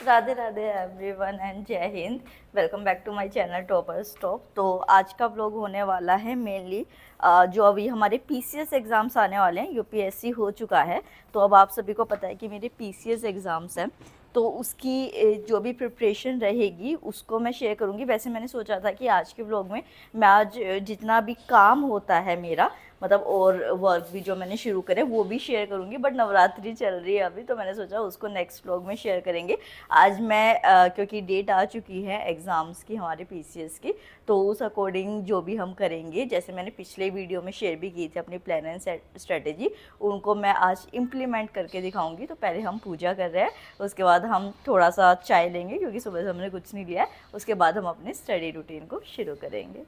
Radhe Radhe everyone and जय Hind. Welcome back to my channel toppers top. तो आज का व्लॉग होने वाला है मेनली जो अभी हमारे पीसीएस एग्ज़ाम्स आने वाले हैं। यूपीएससी हो चुका है, तो अब आप सभी को पता है कि मेरे पीसीएस एग्ज़ाम्स हैं। तो उसकी जो भी प्रिपरेशन रहेगी उसको मैं शेयर करूँगी। वैसे मैंने सोचा था कि आज के व्लॉग में मैं आज जितना भी काम होता है मेरा, मतलब और वर्क भी जो मैंने शुरू करे वो भी शेयर करूँगी। बट नवरात्रि चल रही है अभी, तो मैंने सोचा उसको नेक्स्ट व्लॉग में शेयर करेंगे। आज मैं क्योंकि डेट आ चुकी है एग्ज़ाम्स की हमारे पीसीएस की, तो उस अकॉर्डिंग जो भी हम करेंगे, जैसे मैंने पिछले वीडियो में शेयर भी की थी अपनी प्लान एंड स्ट्रेटेजी, उनको मैं आज इम्प्लीमेंट करके दिखाऊंगी। तो पहले हम पूजा कर रहे हैं, उसके बाद हम थोड़ा सा चाय लेंगे क्योंकि सुबह से हमने कुछ नहीं लिया है। उसके बाद हम अपने स्टडी रूटीन को शुरू करेंगे।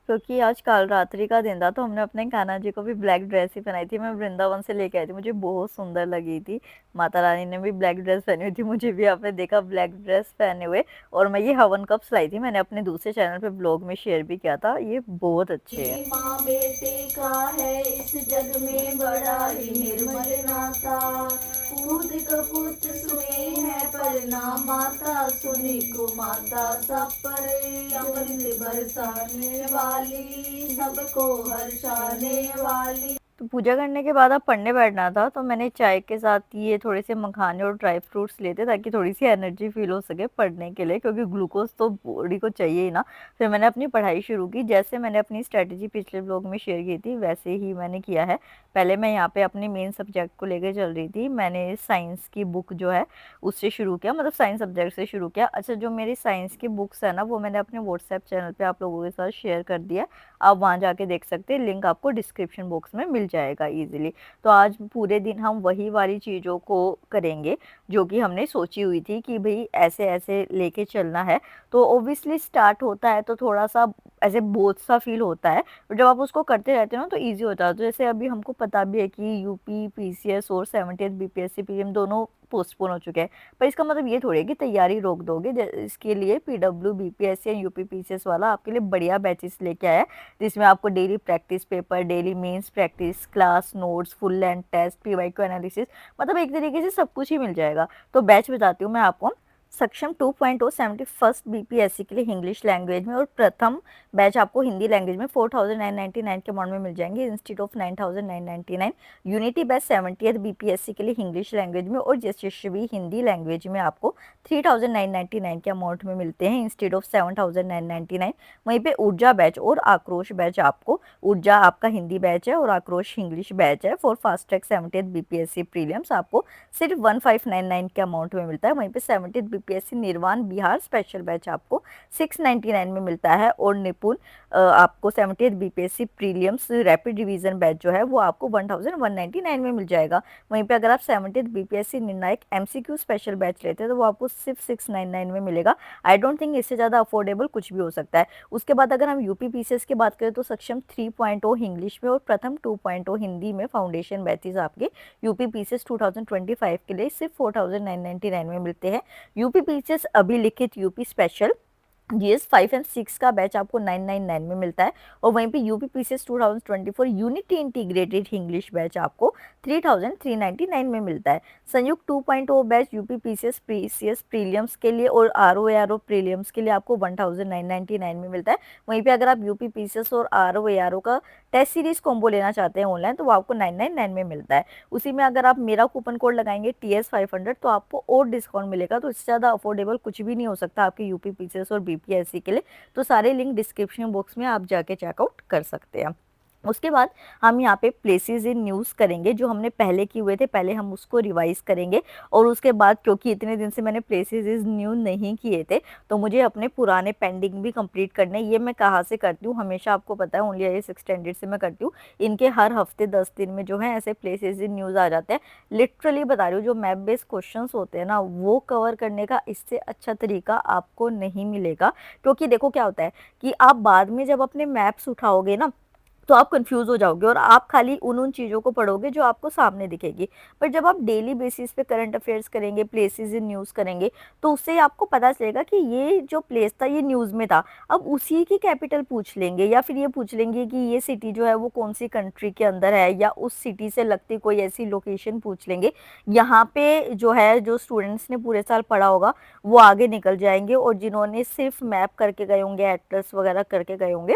क्योंकि आज काल रात्रि का दिन था, तो हमने अपने कान्हा जी को भी ब्लैक ड्रेस ही पहनाई थी। मैं वृंदावन से लेके आई थी, मुझे बहुत सुंदर लगी थी। माता रानी ने भी ब्लैक ड्रेस पहनी हुई थी, मुझे भी आपने देखा ब्लैक ड्रेस पहने हुए। और मैं ये हवन कप्स लाई थी, मैंने अपने दूसरे चैनल पे ब्लॉग में शेयर भी किया था। ये बहुत अच्छे हैं। माँ बेटे का है इस जग में बड़ा ही निर्मल नाता, पूत कपूत सुने है पर ना माता, सुनी को माता सब पर अमृत बरसाने वाली, सबको हर्षाने वाली। तो पूजा करने के बाद अब पढ़ने बैठना था, तो मैंने चाय के साथ ये थोड़े से मखाने और ड्राई फ्रूट्स लेते ताकि थोड़ी सी एनर्जी फील हो सके पढ़ने के लिए, क्योंकि ग्लूकोज तो बॉडी को चाहिए ही ना। फिर मैंने अपनी पढ़ाई शुरू की। जैसे मैंने अपनी स्ट्रेटजी पिछले ब्लॉग में शेयर की थी वैसे ही मैंने किया है। पहले मैं यहाँ पे अपने मेन सब्जेक्ट को लेकर चल रही थी। मैंने साइंस की बुक जो है उससे शुरू किया, मतलब साइंस सब्जेक्ट से शुरू किया। अच्छा, जो मेरी साइंस की बुक्स है ना, वो मैंने अपने व्हाट्सएप चैनल पे आप लोगों के साथ शेयर कर दिया। आप वहाँ जाके देख सकते हैं, लिंक आपको डिस्क्रिप्शन बॉक्स में मिल जाएगा इजीली। तो आज पूरे दिन हम वही वाली चीज़ों को करेंगे जो कि हमने सोची हुई थी कि भाई ऐसे ऐसे लेके चलना है। तो ओब्वियसली स्टार्ट होता है तो थोड़ा सा ऐसे बोझ सा फील होता है, और जब आप उसको करते रहते हो ना तो ईजी होता है। तो जैसे अभी हमको पता भी है कि यूपी पीसीएस और 70th बीपीएससी पीएम दोनों पोस्टपोन हो चुके हैं। पर इसका मतलब ये थोड़ी है कि तैयारी रोक दोगे। इसके लिए पीडब्ल्यू बीपीएससी या यूपी पीसीएस वाला आपके लिए बढ़िया बैचेस लेके आया है, जिसमें आपको daily practice paper, daily mains practice, class notes, full length test, PYQ analysis, मतलब एक तरीके से सब कुछ ही मिल जाएगा। तो बैच बताती हूँ मैं आपको। सक्षम 2.0 71st बीपीएससी के लिए इंग्लिश लैंग्वेज में, और प्रथम बैच आपको हिंदी लैंग्वेज में 4999 के अमाउंट में मिल जाएंगे institute of 9999। Unity batch 70th BPSC के लिए इंग्लिश लैंग्वेज में, और यशस्वी हिंदी लैंग्वेज में आपको 3999 के अमाउंट में मिलते हैं इंस्टीट्यूट ऑफ 7999। वहीं पे ऊर्जा बैच और आक्रोश बैच, आपको ऊर्जा आपका हिंदी बैच है और आक्रोश इंग्लिश बैच है for fast track 70th BPSC prelims, आपको सिर्फ 1599 के अमाउंट में मिलता है। वहीं पे 70th बीपीएससी निर्वाण बिहार स्पेशल बैच आपको 699 में मिलता है। और निपुण आपको 70th BPSC prelims rapid revision batch जो है वो आपको 1199 में मिल जाएगा। वहीं पे अगर आप 70th बीपीएससी निर्णायक एमसीक्यू स्पेशल बैच लेते हैं तो वो आपको सिर्फ 699 में मिलेगा। आई डोंट थिंक इससे ज़्यादा अफोर्डेबल कुछ भी हो सकता है। उसके बाद अगर हम यूपी पीसीएस की बात करें तो सक्षम 3.0 इंग्लिश में और प्रथम 2.0 हिंदी में फाउंडेशन बैचेस आपके यूपी पीसीएस 2025 के लिए सिर्फ 4999 में मिलते हैं। यूपी पीसीएस अभिलिखित यूपी स्पेशल जीएस 5 एंड 6 का बैच आपको 999 में मिलता है। और वहीं पे UP PCS 2024 unity integrated English batch आपको 3399 में मिलता है। संयुक्त 2.0 बैच यूपी पीसीएस प्रीलियम्स के लिए और आरओ प्रीलियम्स के लिए आपको 1999 में मिलता है। वहीं पे अगर आप यूपी पीसीएस और आरओ का टेस्ट सीरीज कॉम्बो लेना चाहते हैं ऑनलाइन तो वो आपको 999 में मिलता है। उसी में अगर आप मेरा कूपन कोड लगाएंगे TS500 तो आपको और डिस्काउंट मिलेगा। तो इससे ज़्यादा अफोर्डेबल कुछ भी नहीं हो सकता आपके यूपी पीसीएस और बीपीएससी के लिए। तो सारे लिंक डिस्क्रिप्शन बॉक्स में आप जाके चेकआउट कर सकते हैं। उसके बाद हम यहाँ पे प्लेसेस इन न्यूज़ करेंगे जो हमने पहले किए हुए थे, पहले हम उसको रिवाइज करेंगे। और उसके बाद क्योंकि इतने दिन से मैंने प्लेसेस इज न्यू नहीं किए थे तो मुझे अपने पुराने पेंडिंग भी कंप्लीट करने। ये मैं कहाँ से करती हूँ, हमेशा आपको पता है ओनली आईएएस एक्सटेंडेड से मैं करती हूँ। इनके हर हफ्ते 10 दिन में जो है ऐसे प्लेसेस इन न्यूज़ आ जाते हैं। लिटरली बता रही हूँ, जो मैप बेस्ड क्वेश्चन होते हैं ना वो कवर करने का इससे अच्छा तरीका आपको नहीं मिलेगा। क्योंकि देखो क्या होता है कि आप बाद में जब अपने मैप्स उठाओगे ना तो आप कंफ्यूज हो जाओगे और आप खाली उन उन चीज़ों को पढ़ोगे जो आपको सामने दिखेगी। पर जब आप डेली बेसिस पे करंट अफेयर्स करेंगे, प्लेसेस इन न्यूज़ करेंगे, तो उससे आपको पता चलेगा कि ये जो प्लेस था ये न्यूज़ में था। अब उसी की कैपिटल पूछ लेंगे या फिर ये पूछ लेंगे कि ये सिटी जो है वो कौन सी कंट्री के अंदर है, या उस सिटी से लगती कोई ऐसी लोकेशन पूछ लेंगे। यहाँ पे जो है, जो स्टूडेंट्स ने पूरे साल पढ़ा होगा वो आगे निकल जाएंगे, और जिन्होंने सिर्फ मैप करके गए होंगे, एटलस वगैरह करके गए होंगे,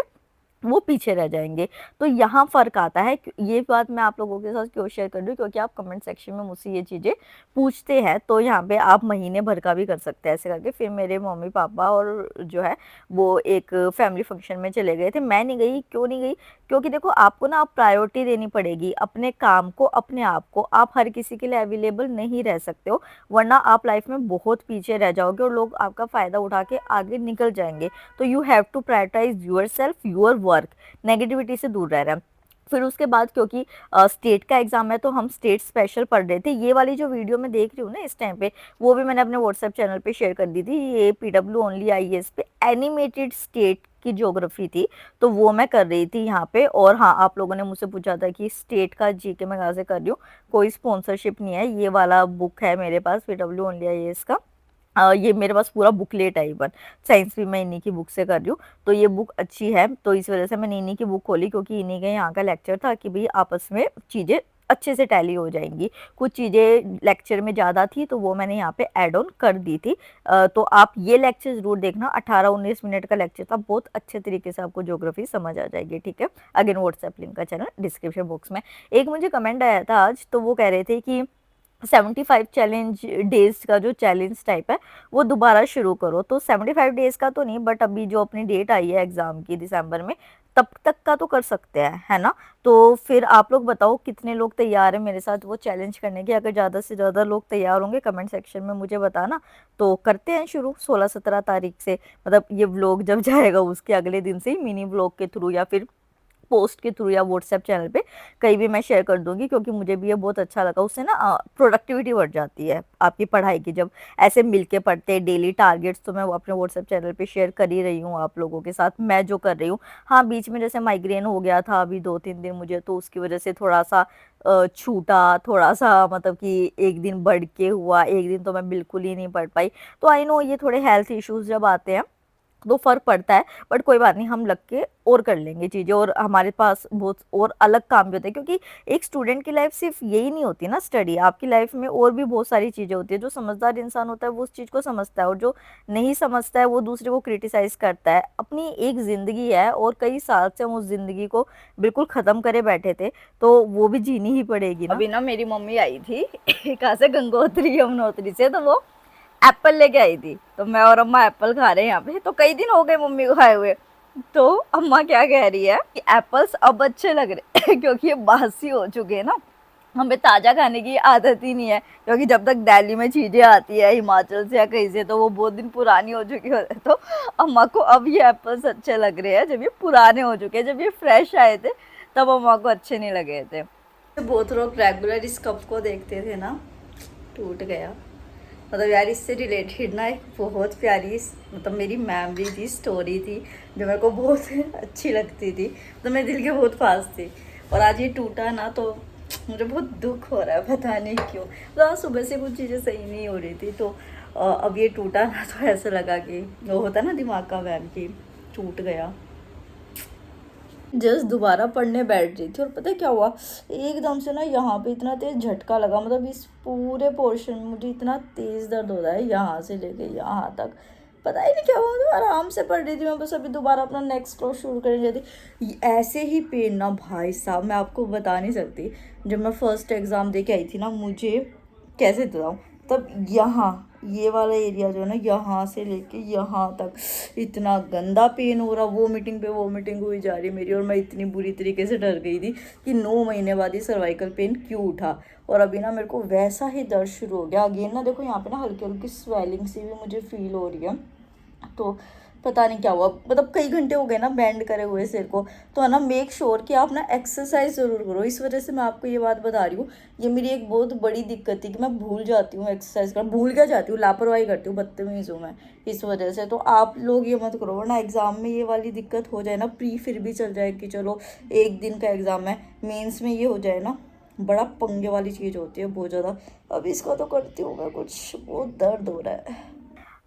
वो पीछे रह जाएँगे। तो यहाँ फ़र्क आता है। ये बात मैं आप लोगों के साथ क्यों शेयर कर रही हूँ, क्योंकि आप कमेंट सेक्शन में मुझसे ये चीज़ें पूछते हैं, तो यहाँ पे आप महीने भर का भी कर सकते हैं ऐसे करके। फिर मेरे मम्मी-पापा और जो है वो एक फैमिली फंक्शन में चले गए थे। मैं नहीं गई, क्यों नहीं गई? क्योंकि देखो, आपको ना अब प्रायोरिटी देनी पड़ेगी अपने काम को, अपने आप को। आप हर किसी के लिए अवेलेबल नहीं रह सकते हो, वरना आप लाइफ़ में बहुत पीछे रह जाओगे और लोग आपका फ़ायदा उठा के आगे निकल जाएँगे। तो you have to prioritise yourself, your work. Negativity से दूर रह रहा है। फिर उसके बाद, क्योंकि स्टेट का एग्जाम है, तो हम स्टेट स्पेशल पढ़ रहे थे। ये वाली जो वीडियो मैं देख रही हूँ ना इस टाइम पे, वो भी मैंने अपने व्हाट्सएप चैनल पे शेयर कर दी थी। ये पीडब्ल्यू ओनली आईएएस पे एनिमेटेड स्टेट की ज्योग्राफी थी, तो वो मैं कर रही थी यहाँ पे। और हाँ, आप लोगों ने मुझसे पूछा था कि स्टेट का जीके मैं कहाँ से कर रही हूँ। कोई स्पॉन्सरशिप नहीं है, ये वाला बुक है मेरे पास, पीडब्ल्यू ओनली आईएएस का। ये मेरे पास पूरा बुकलेट है। इवन साइंस भी मैं इन्हीं की बुक से कर रही हूँ, तो ये बुक अच्छी है। तो इस वजह से मैंने इन्हीं की बुक खोली, क्योंकि इन्हीं के यहाँ का लेक्चर था कि भाई आपस में चीज़ें अच्छे से टैली हो जाएंगी। कुछ चीज़ें लेक्चर में ज़्यादा थी, तो वो मैंने यहाँ पे ऐड ऑन कर दी थी। तो आप ये लेक्चर ज़रूर देखना। 18-19 मिनट का लेक्चर था, बहुत अच्छे तरीके से आपको ज्योग्राफी समझ आ जाएगी, ठीक है। अगेन व्हाट्सएप लिंक का चैनल डिस्क्रिप्शन बॉक्स में। एक मुझे कमेंट आया था आज, तो वो कह रहे थे कि 75 चैलेंज डेज का जो चैलेंज टाइप है वो दोबारा शुरू करो। तो 75 डेज का तो नहीं, बट अभी जो अपनी डेट आई है एग्जाम की दिसंबर में, तब तक का तो कर सकते हैं, है ना। तो फिर आप लोग बताओ कितने लोग तैयार हैं मेरे साथ वो चैलेंज करने के। अगर ज़्यादा से ज़्यादा लोग तैयार होंगे कमेंट सेक्शन में मुझे बताना, तो करते हैं शुरू 16-17 तारीख से। मतलब ये व्लॉग जब जाएगा उसके अगले दिन से ही मिनी व्लॉग के थ्रू या फिर पोस्ट के थ्रू या व्हाट्सएप चैनल पे कहीं भी मैं शेयर कर दूंगी, क्योंकि मुझे भी ये बहुत अच्छा लगा। उससे ना प्रोडक्टिविटी बढ़ जाती है आपकी पढ़ाई की, जब ऐसे मिलके पढ़ते हैं। डेली टारगेट्स तो मैं वो अपने व्हाट्सएप चैनल पे शेयर कर ही रही हूँ आप लोगों के साथ, मैं जो कर रही हूँ। हाँ, बीच में जैसे माइग्रेन हो गया था अभी 2-3 दिन मुझे, तो उसकी वजह से थोड़ा सा छूटा, थोड़ा सा मतलब कि एक दिन बढ़ के हुआ, एक दिन तो मैं बिल्कुल ही नहीं पढ़ पाई। तो आई नो ये थोड़े हेल्थ इश्यूज जब आते हैं तो फ़र्क पड़ता है, बट कोई बात नहीं, हम लग के और कर लेंगे चीज़ें। और हमारे पास बहुत और अलग काम भी होते हैं, क्योंकि एक स्टूडेंट की लाइफ सिर्फ यही नहीं होती ना स्टडी। आपकी लाइफ में और भी बहुत सारी चीज़ें होती है। जो समझदार इंसान होता है वो उस चीज़ को समझता है, और जो नहीं समझता है वो दूसरे को क्रिटिसाइज़ करता है। अपनी एक ज़िंदगी है और कई साल से हम उस ज़िंदगी को बिल्कुल ख़त्म करे बैठे थे, तो वो भी जीनी ही पड़ेगी ना। अभी ना मेरी मम्मी आई थी कहाँ से, गंगोत्री यमुनोत्री से, तो वो एप्पल लेके आई थी। तो मैं और अम्मा एप्पल खा रहे हैं यहाँ पे। तो कई दिन हो गए मम्मी को खाए हुए। तो अम्मा क्या कह रही है कि एप्पल्स अब अच्छे लग रहे हैं क्योंकि ये बासी हो चुके हैं ना। हमें ताज़ा खाने की आदत ही नहीं है, क्योंकि जब तक दिल्ली में चीज़ें आती है हिमाचल से या कहीं से, तो वो बहुत दिन पुरानी हो चुकी होती है। तो अम्मा को अब ये एप्पल्स अच्छे लग रहे हैं, जब ये पुराने हो चुके हैं। जब ये फ्रेश आए थे तब अम्मा को अच्छे नहीं लगे थे। बहुत लोग रेगुलर इस कप को देखते थे ना, टूट गया। मतलब यार, इससे रिलेटेड ना एक बहुत प्यारी मतलब मेरी मेमोरी थी, स्टोरी थी, जो मेरे को बहुत अच्छी लगती थी, तो मेरे दिल के बहुत पास थी। और आज ये टूटा ना, तो मुझे बहुत दुख हो रहा है, पता नहीं क्यों। तो आज सुबह से कुछ चीज़ें सही नहीं हो रही थी, तो अब ये टूटा ना, तो ऐसा लगा कि वो होता ना दिमाग का वहम कि टूट गया। जस्ट दोबारा पढ़ने बैठ रही थी, और पता है क्या हुआ, एकदम से ना यहाँ पे इतना तेज झटका लगा। मतलब इस पूरे पोर्शन में मुझे इतना तेज दर्द हो रहा है, यहाँ से लेके यहाँ तक। पता ही नहीं क्या हुआ, तो आराम से पढ़ रही थी मैं, बस अभी दोबारा अपना नेक्स्ट क्लास शुरू करने जाती। ऐसे ही पेन ना भाई साहब, मैं आपको बता नहीं सकती। जब मैं फर्स्ट एग्ज़ाम दे के आई थी ना, मुझे कैसे बताऊँ, तब यहाँ ये वाला एरिया जो है ना, यहाँ से लेके यहाँ तक इतना गंदा पेन हो रहा, वोमिटिंग पे वोमिटिंग हुई जा रही मेरी। और मैं इतनी बुरी तरीके से डर गई थी कि 9 महीने बाद ही सर्वाइकल पेन क्यों उठा। और अभी ना मेरे को वैसा ही दर्द शुरू हो गया अगेन ना। देखो यहाँ पे ना हल्की हल्की स्वेलिंग सी भी मुझे फील हो रही है। तो पता नहीं क्या हुआ, मतलब कई घंटे हो गए ना बैंड करे हुए सिर को। तो है ना, मेक श्योर कि आप ना एक्सरसाइज ज़रूर करो। इस वजह से मैं आपको ये बात बता रही हूँ। ये मेरी एक बहुत बड़ी दिक्कत थी कि मैं भूल जाती हूँ एक्सरसाइज करना, भूल क्या जाती हूँ, लापरवाही करती हूँ, बदतमीज़ हूँ मैं इस वजह से। तो आप लोग ये मत करो, वरना एग्ज़ाम में ये वाली दिक्कत हो जाए ना, प्री फिर भी चल जाए कि चलो एक दिन का एग्ज़ाम है, मेंस में ये हो जाए ना, बड़ा पंगे वाली चीज़ होती है बहुत ज़्यादा। अब इसका तो करती हूँ मैं, कुछ बहुत दर्द हो रहा है।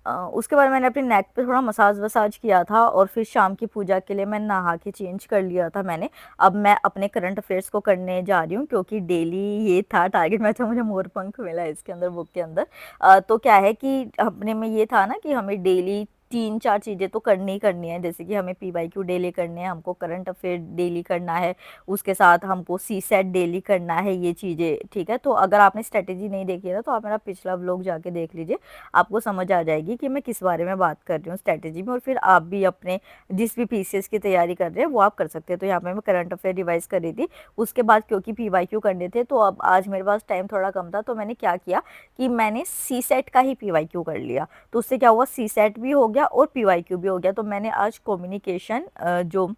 उसके बाद मैंने अपनी नेक पे थोड़ा मसाज वसाज किया था और फिर शाम की पूजा के लिए मैं नहा के चेंज कर लिया था मैंने। अब मैं अपने करंट अफेयर्स को करने जा रही हूँ, क्योंकि डेली ये था टारगेट। मैं तो मुझे मोर पंख मिला है इसके अंदर, बुक के अंदर। तो क्या है कि अपने में ये था ना कि हमें डेली 3-4 चीज़ें तो करनी ही करनी है। जैसे कि हमें पीवाईक्यू डेली करने हैं, हमको करंट अफेयर डेली करना है, उसके साथ हमको सी सेट डेली करना है, ये चीज़ें, ठीक है। तो अगर आपने स्ट्रेटेजी नहीं देखी है ना, तो आप मेरा पिछला व्लॉग जाके देख लीजिए, आपको समझ आ जाएगी कि मैं किस बारे में बात कर रही हूँ स्ट्रेटेजी में। और फिर आप भी अपने जिस भी पीसीएस की तैयारी कर रहे हैं वो आप कर सकते हैं। तो यहाँ पे मैं करंट अफेयर रिवाइज कर रही थी। उसके बाद क्योंकि पीवाईक्यू करने थे, तो अब आज मेरे पास टाइम थोड़ा कम था, तो मैंने क्या किया कि मैंने सी सेट का ही पीवाईक्यू कर लिया। तो उससे क्या हुआ, सी सेट भी हो गया और पीवाईक्यू भी हो गया। तो मैंने आज कम्युनिकेशन जो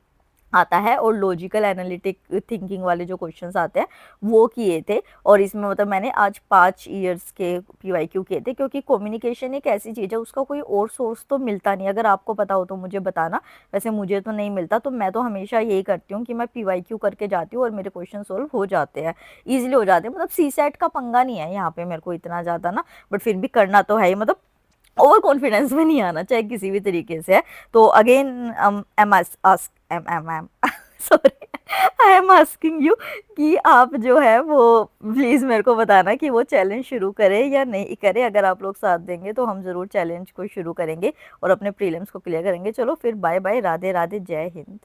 आता है और लॉजिकल एनालिटिक थिंकिंग वाले जो क्वेश्चंस आते हैं वो किए थे। और इसमें मतलब मैंने आज 5 ईयर्स के पीवाईक्यू किए थे, क्योंकि कम्युनिकेशन एक ऐसी चीज़ है, उसका कोई और सोर्स तो मिलता नहीं। अगर आपको पता हो तो मुझे बताना, वैसे मुझे तो नहीं मिलता। तो मैं तो हमेशा यही करती हूँ कि मैं पीवाईक्यू करके जाती हूँ और मेरे क्वेश्चन सोल्व हो जाते हैं, ईजिली हो जाते हैं। मतलब सी सेट का पंगा नहीं है यहाँ पे मेरे को इतना ज़्यादा ना, बट फिर भी करना तो है ही। मतलब ओवर कॉन्फिडेंस में नहीं आना चाहिए किसी भी तरीके से है। तो again um ask um um um sorry, I am asking you कि आप जो है वो प्लीज़ मेरे को बताना कि वो चैलेंज शुरू करें या नहीं करें। अगर आप लोग साथ देंगे तो हम ज़रूर चैलेंज को शुरू करेंगे और अपने प्रीलिम्स को क्लियर करेंगे। चलो फिर बाय बाय, राधे राधे, जय हिंद।